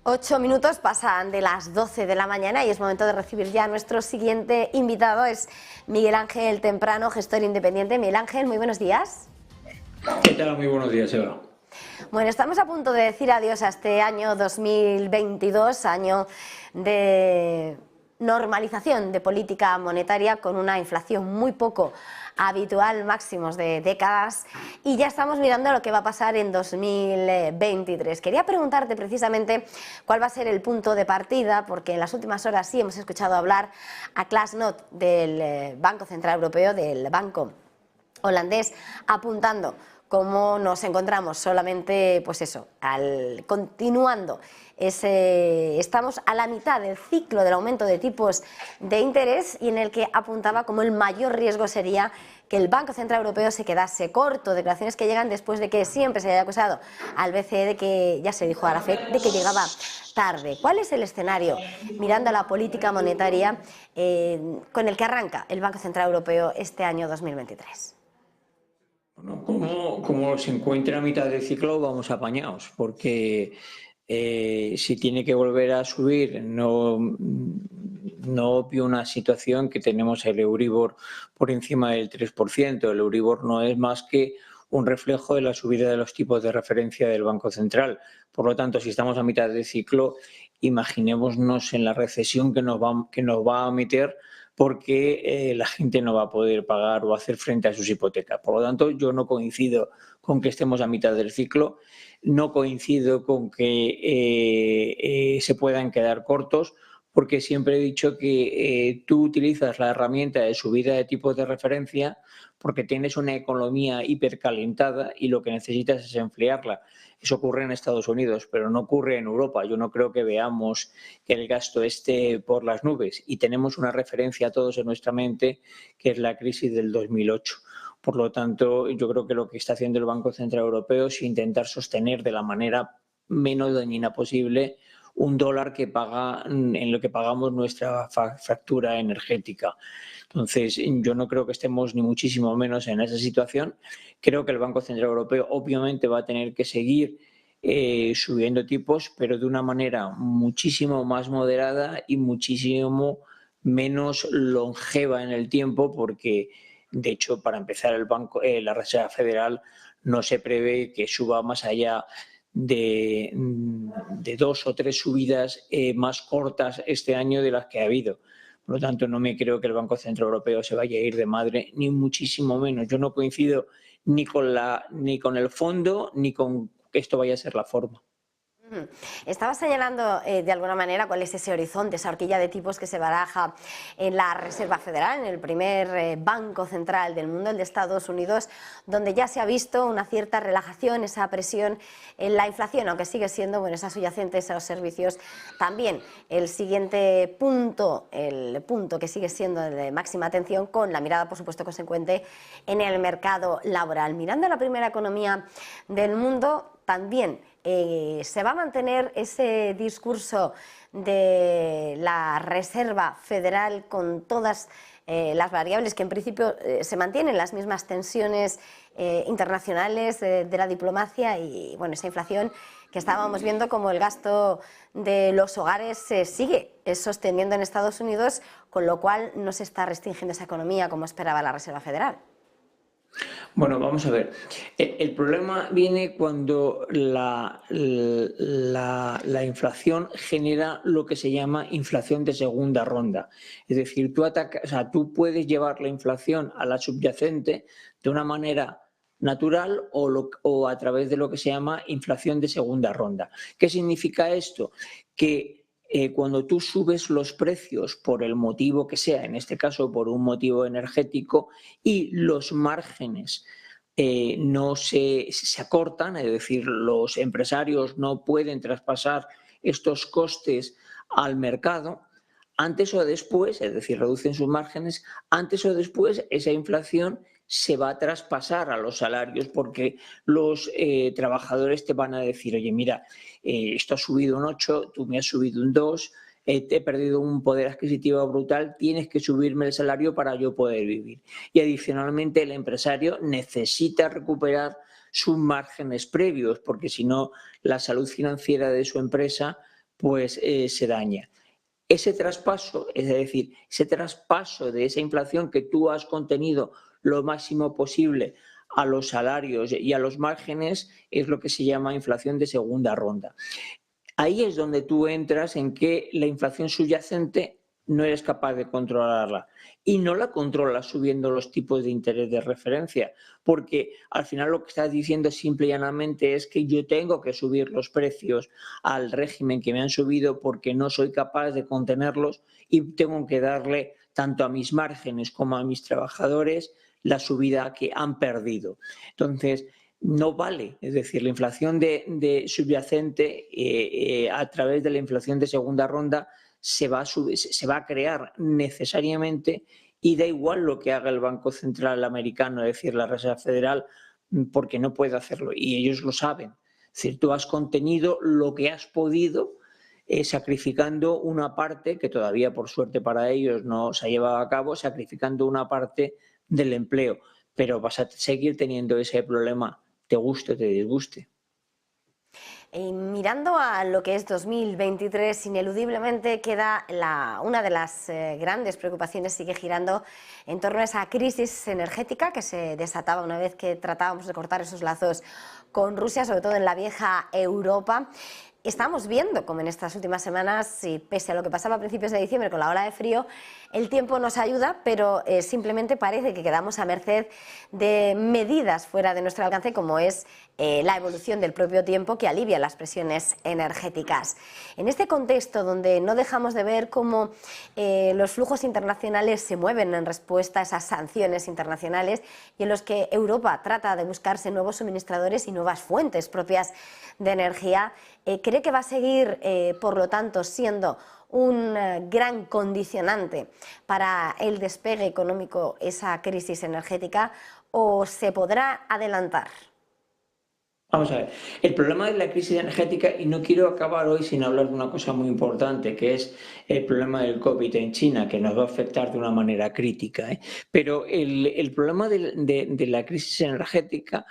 8 minutos pasan de las 12 de la mañana y es momento de recibir ya a nuestro siguiente invitado. Es Miguel Ángel Temprano, gestor independiente. Miguel Ángel, muy buenos días. ¿Qué tal? Muy buenos días, Eva. Bueno, estamos a punto de decir adiós a este año 2022, año de normalización de política monetaria con una inflación muy poco habitual, máximos de décadas, y ya estamos mirando lo que va a pasar en 2023. Quería preguntarte precisamente cuál va a ser el punto de partida, porque en las últimas horas sí hemos escuchado hablar a Klaas Knot del Banco Central Europeo, del banco holandés, apuntando cómo nos encontramos solamente, pues eso, continuando estamos a la mitad del ciclo del aumento de tipos de interés, y en el que apuntaba como el mayor riesgo sería que el Banco Central Europeo se quedase corto. Declaraciones que llegan después de que siempre se haya acusado al BCE de que, ya se dijo a la FED, de que llegaba tarde. ¿Cuál es el escenario, mirando a la política monetaria, con el que arranca el Banco Central Europeo este año 2023? Bueno, como se encuentra a mitad del ciclo, vamos apañados, porque si tiene que volver a subir, no obvio una situación que tenemos el Euribor por encima del 3%. El Euribor no es más que un reflejo de la subida de los tipos de referencia del Banco Central. Por lo tanto, si estamos a mitad del ciclo, imaginémonos en la recesión que nos va a meter, porque la gente no va a poder pagar o hacer frente a sus hipotecas. Por lo tanto, yo no coincido con que estemos a mitad del ciclo, no coincido con que se puedan quedar cortos, porque siempre he dicho que tú utilizas la herramienta de subida de tipos de referencia porque tienes una economía hipercalentada y lo que necesitas es enfriarla. Eso ocurre en Estados Unidos, pero no ocurre en Europa. Yo no creo que veamos que el gasto esté por las nubes, y tenemos una referencia todos en nuestra mente, que es la crisis del 2008. Por lo tanto, yo creo que lo que está haciendo el Banco Central Europeo es intentar sostener de la manera menos dañina posible un dólar que paga en lo que pagamos nuestra factura energética. Entonces, yo no creo que estemos ni muchísimo menos en esa situación. Creo que el Banco Central Europeo obviamente va a tener que seguir subiendo tipos, pero de una manera muchísimo más moderada y muchísimo menos longeva en el tiempo, porque, de hecho, para empezar, la Reserva Federal no se prevé que suba más allá de 2 o 3 subidas más cortas este año de las que ha habido. Por lo tanto, no me creo que el Banco Central Europeo se vaya a ir de madre, ni muchísimo menos. Yo no coincido ni con el fondo, ni con que esto vaya a ser la forma. Estaba señalando de alguna manera cuál es ese horizonte, esa horquilla de tipos que se baraja en la Reserva Federal, en el primer banco central del mundo, el de Estados Unidos, donde ya se ha visto una cierta relajación, esa presión en la inflación, aunque sigue siendo, bueno, esa subyacente, esos servicios. También el siguiente punto, el punto que sigue siendo de máxima atención, con la mirada, por supuesto, consecuente en el mercado laboral. Mirando a la primera economía del mundo, también se va a mantener ese discurso de la Reserva Federal con todas las variables que en principio se mantienen, las mismas tensiones internacionales de la diplomacia y, bueno, esa inflación que estábamos viendo, como el gasto de los hogares se sigue sosteniendo en Estados Unidos, con lo cual no se está restringiendo esa economía como esperaba la Reserva Federal. Bueno, vamos a ver. El problema viene cuando la inflación genera lo que se llama inflación de segunda ronda. Es decir, tú puedes llevar la inflación a la subyacente de una manera natural o a través de lo que se llama inflación de segunda ronda. ¿Qué significa esto? Que cuando tú subes los precios por el motivo que sea, en este caso por un motivo energético, y los márgenes no se acortan, es decir, los empresarios no pueden traspasar estos costes al mercado, antes o después, es decir, reducen sus márgenes, antes o después esa inflación se va a traspasar a los salarios, porque los trabajadores te van a decir: oye, mira, esto ha subido un 8, tú me has subido un 2, te he perdido un poder adquisitivo brutal, tienes que subirme el salario para yo poder vivir. Y adicionalmente el empresario necesita recuperar sus márgenes previos, porque si no, la salud financiera de su empresa pues se daña. Ese traspaso, es decir, ese traspaso de esa inflación que tú has contenido lo máximo posible a los salarios y a los márgenes, es lo que se llama inflación de segunda ronda. Ahí es donde tú entras en que la inflación subyacente no eres capaz de controlarla y no la controlas subiendo los tipos de interés de referencia, porque al final lo que estás diciendo simple y llanamente es que yo tengo que subir los precios al régimen que me han subido porque no soy capaz de contenerlos y tengo que darle tanto a mis márgenes como a mis trabajadores la subida que han perdido. Entonces, no vale, es decir, la inflación de subyacente a través de la inflación de segunda ronda se va a crear necesariamente y da igual lo que haga el Banco Central americano, es decir, la Reserva Federal, porque no puede hacerlo y ellos lo saben. Es decir, tú has contenido lo que has podido sacrificando una parte, que todavía por suerte para ellos no se ha llevado a cabo, sacrificando una parte del empleo, pero vas a seguir teniendo ese problema, te guste o te disguste. Mirando a lo que es 2023, ineludiblemente queda una de las grandes preocupaciones sigue girando en torno a esa crisis energética que se desataba una vez que tratábamos de cortar esos lazos con Rusia, sobre todo en la vieja Europa. Estamos viendo como en estas últimas semanas, y pese a lo que pasaba a principios de diciembre con la ola de frío, el tiempo nos ayuda, pero simplemente parece que quedamos a merced de medidas fuera de nuestro alcance, como es la evolución del propio tiempo que alivia las presiones energéticas. En este contexto, donde no dejamos de ver cómo los flujos internacionales se mueven en respuesta a esas sanciones internacionales y en los que Europa trata de buscarse nuevos suministradores y nuevas fuentes propias de energía, ¿cree que va a seguir, por lo tanto, siendo un gran condicionante para el despegue económico esa crisis energética o se podrá adelantar? Vamos a ver, el problema de la crisis energética, y no quiero acabar hoy sin hablar de una cosa muy importante, que es el problema del COVID en China, que nos va a afectar de una manera crítica, ¿eh? Pero el problema de la crisis energética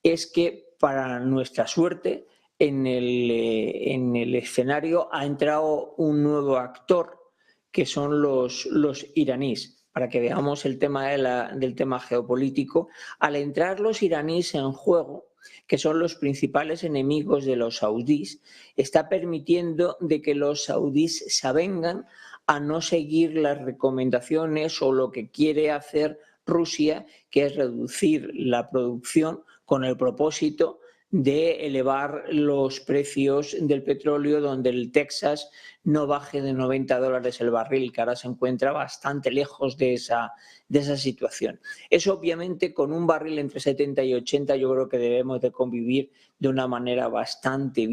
es que, para nuestra suerte, en el escenario ha entrado un nuevo actor, que son los iraníes. Para que veamos el tema del tema geopolítico, al entrar los iraníes en juego, que son los principales enemigos de los saudíes, está permitiendo de que los saudíes se avengan a no seguir las recomendaciones o lo que quiere hacer Rusia, que es reducir la producción con el propósito de elevar los precios del petróleo, donde el Texas no baje de $90 el barril, que ahora se encuentra bastante lejos de esa situación. Eso, obviamente, con un barril entre 70 y 80 yo creo que debemos de convivir de una manera bastante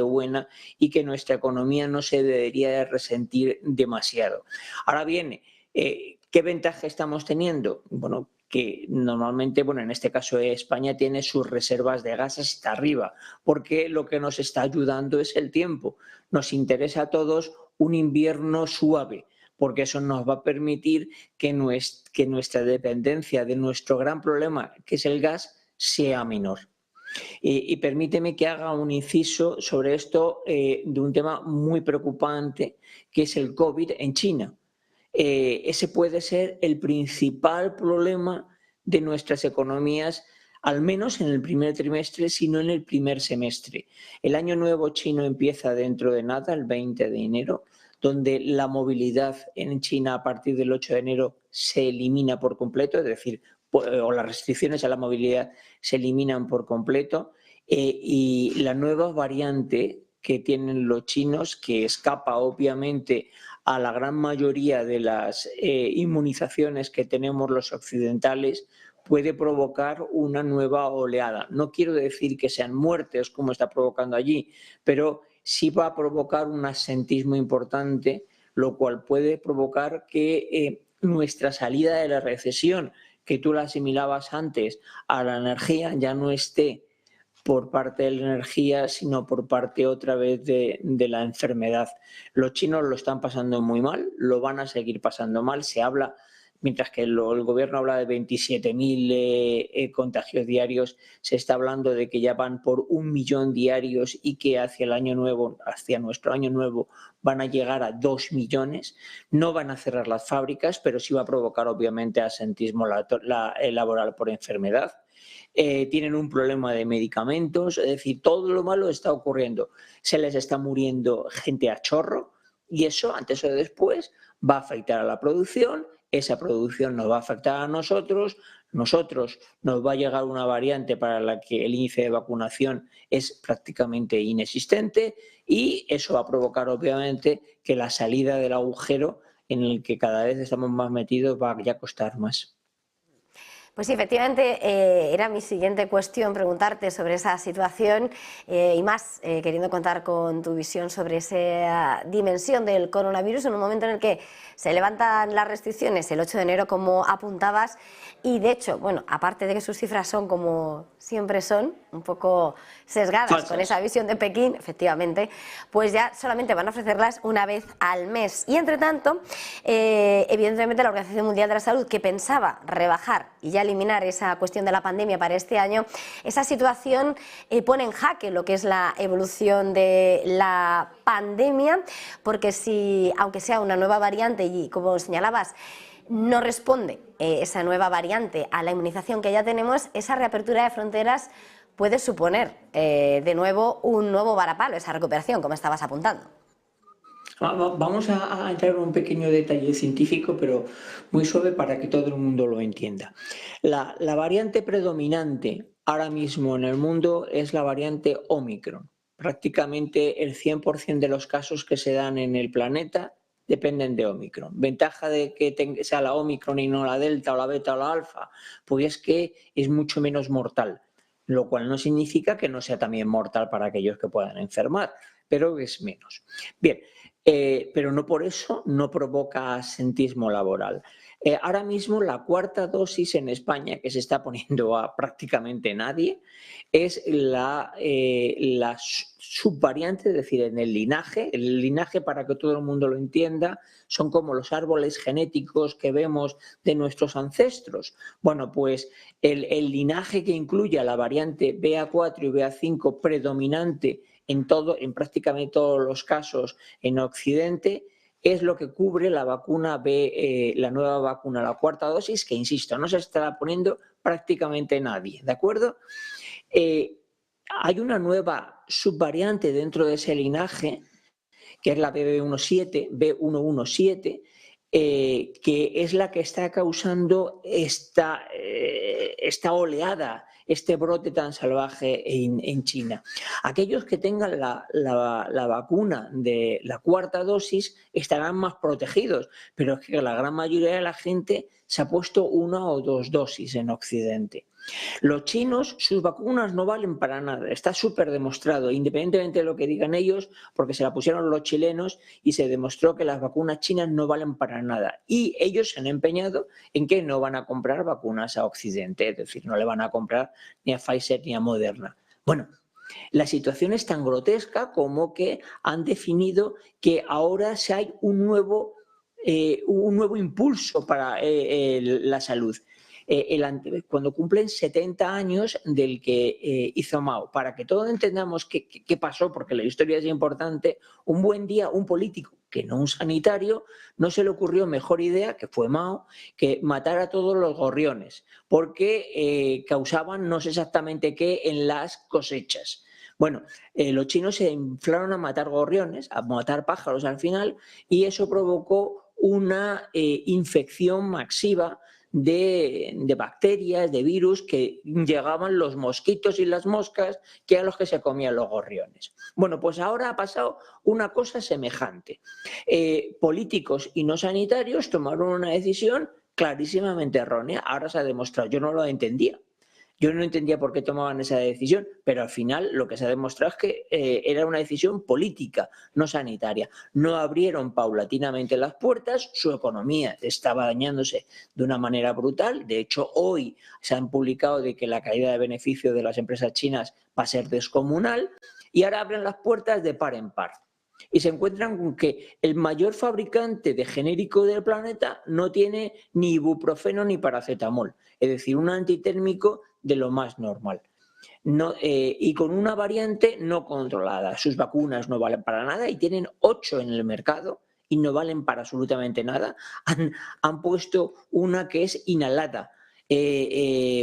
buena y que nuestra economía no se debería de resentir demasiado. Ahora bien, ¿qué ventaja estamos teniendo? Bueno, que normalmente, en este caso España tiene sus reservas de gas hasta arriba, porque lo que nos está ayudando es el tiempo. Nos interesa a todos un invierno suave, porque eso nos va a permitir que nuestra dependencia de nuestro gran problema, que es el gas, sea menor. Y permíteme que haga un inciso sobre esto de un tema muy preocupante, que es el COVID en China. Ese puede ser el principal problema de nuestras economías, al menos en el primer trimestre, sino en el primer semestre. El año nuevo chino empieza dentro de nada, el 20 de enero, donde la movilidad en China a partir del 8 de enero se elimina por completo, es decir, o las restricciones a la movilidad se eliminan por completo, y la nueva variante que tienen los chinos, que escapa obviamente a la gran mayoría de las inmunizaciones que tenemos los occidentales, puede provocar una nueva oleada. No quiero decir que sean muertes como está provocando allí, pero sí va a provocar un absentismo importante, lo cual puede provocar que nuestra salida de la recesión, que tú la asimilabas antes a la energía, ya no esté por parte de la energía, sino por parte otra vez de la enfermedad. Los chinos lo están pasando muy mal, lo van a seguir pasando mal. Se habla mientras que el gobierno habla de 27.000 contagios diarios, se está hablando de que ya van por 1 millón diarios y que hacia el año nuevo, hacia nuestro año nuevo, van a llegar a 2 millones. No van a cerrar las fábricas, pero sí va a provocar obviamente absentismo laboral por enfermedad. Tienen un problema de medicamentos, es decir, todo lo malo está ocurriendo. Se les está muriendo gente a chorro y eso, antes o después, va a afectar a la producción, esa producción nos va a afectar a nosotros nos va a llegar una variante para la que el índice de vacunación es prácticamente inexistente y eso va a provocar obviamente que la salida del agujero en el que cada vez estamos más metidos va a costar más. Pues sí, efectivamente, era mi siguiente cuestión preguntarte sobre esa situación y más queriendo contar con tu visión sobre esa dimensión del coronavirus en un momento en el que se levantan las restricciones el 8 de enero, como apuntabas, y de hecho, bueno, aparte de que sus cifras son como siempre son, un poco sesgadas Falsas. con esa visión de Pekín, efectivamente, pues ya solamente van a ofrecerlas una vez al mes. Y entre tanto, evidentemente la Organización Mundial de la Salud, que pensaba rebajar y ya eliminar esa cuestión de la pandemia para este año, esa situación pone en jaque lo que es la evolución de la pandemia, porque si, aunque sea una nueva variante y como señalabas, no responde esa nueva variante a la inmunización que ya tenemos, esa reapertura de fronteras puede suponer de nuevo un nuevo varapalo, esa recuperación, como estabas apuntando. Vamos a entrar en un pequeño detalle científico, pero muy suave para que todo el mundo lo entienda. La variante predominante ahora mismo en el mundo es la variante Omicron. Prácticamente el 100% de los casos que se dan en el planeta dependen de Omicron. Ventaja de que sea la Omicron y no la Delta o la Beta o la Alfa, pues es que es mucho menos mortal, lo cual no significa que no sea también mortal para aquellos que puedan enfermar, pero es menos. Bien, pero no por eso no provoca absentismo laboral. Ahora mismo la cuarta dosis en España, que se está poniendo a prácticamente nadie, es la subvariante, es decir, en el linaje para que todo el mundo lo entienda, son como los árboles genéticos que vemos de nuestros ancestros. Bueno, pues el linaje que incluye a la variante BA4 y BA5 predominante en prácticamente todos los casos en Occidente, es lo que cubre la vacuna la nueva vacuna, la cuarta dosis, que insisto, no se está poniendo prácticamente nadie, ¿de acuerdo? Hay una nueva subvariante dentro de ese linaje, que es la B117, que es la que está causando esta oleada, este brote tan salvaje en China. Aquellos que tengan la vacuna de la cuarta dosis estarán más protegidos, pero es que la gran mayoría de la gente se ha puesto 1 o 2 dosis en Occidente. Los chinos, sus vacunas no valen para nada, está súper demostrado, independientemente de lo que digan ellos, porque se la pusieron los chilenos y se demostró que las vacunas chinas no valen para nada. Y ellos se han empeñado en que no van a comprar vacunas a Occidente, es decir, no le van a comprar ni a Pfizer ni a Moderna. Bueno, la situación es tan grotesca como que han definido que ahora si hay un nuevo impulso para la salud. Cuando cumplen 70 años del que hizo Mao. Para que todos entendamos qué pasó, porque la historia es importante, un buen día un político, que no un sanitario, no se le ocurrió mejor idea, que fue Mao, que matar a todos los gorriones, porque causaban no sé exactamente qué en las cosechas. Bueno, los chinos se inflaron a matar gorriones, a matar pájaros al final, y eso provocó una infección masiva de bacterias, de virus, que llegaban los mosquitos y las moscas, que eran los que se comían los gorriones. Bueno, pues ahora ha pasado una cosa semejante. Políticos y no sanitarios tomaron una decisión clarísimamente errónea. Ahora se ha demostrado, yo no lo entendía. Yo no entendía por qué tomaban esa decisión, pero al final lo que se ha demostrado es que era una decisión política, no sanitaria. No abrieron paulatinamente las puertas, su economía estaba dañándose de una manera brutal. De hecho, hoy se han publicado de que la caída de beneficio de las empresas chinas va a ser descomunal y ahora abren las puertas de par en par. Y se encuentran con que el mayor fabricante de genérico del planeta no tiene ni ibuprofeno ni paracetamol, es decir, un antitérmico de lo más normal. No, y con una variante no controlada. Sus vacunas no valen para nada y tienen 8 en el mercado y no valen para absolutamente nada. Han puesto una que es inhalada.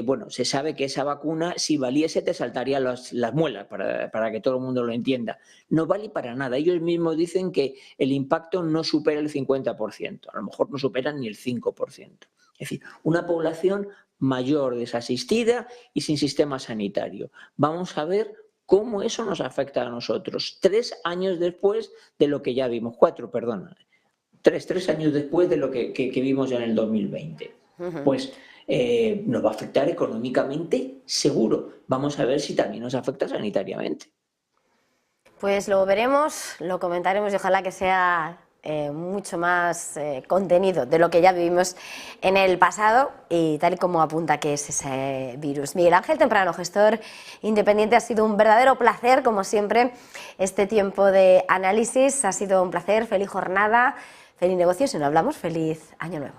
Bueno, se sabe que esa vacuna, si valiese, te saltarían las muelas, para que todo el mundo lo entienda. No vale para nada. Ellos mismos dicen que el impacto no supera el 50%, a lo mejor no superan ni el 5%. Es decir, una población mayor, desasistida y sin sistema sanitario. Vamos a ver cómo eso nos afecta a nosotros 3 años después de lo que ya vimos, 4, perdón, 3 años después de lo que vimos en el 2020. Pues nos va a afectar económicamente, seguro. Vamos a ver si también nos afecta sanitariamente. Pues lo veremos, lo comentaremos y ojalá que sea mucho más contenido de lo que ya vivimos en el pasado y tal y como apunta que es ese virus. Miguel Ángel Temprano, gestor independiente, ha sido un verdadero placer, como siempre, este tiempo de análisis. Ha sido un placer, feliz jornada, feliz negocio, si no hablamos, feliz año nuevo.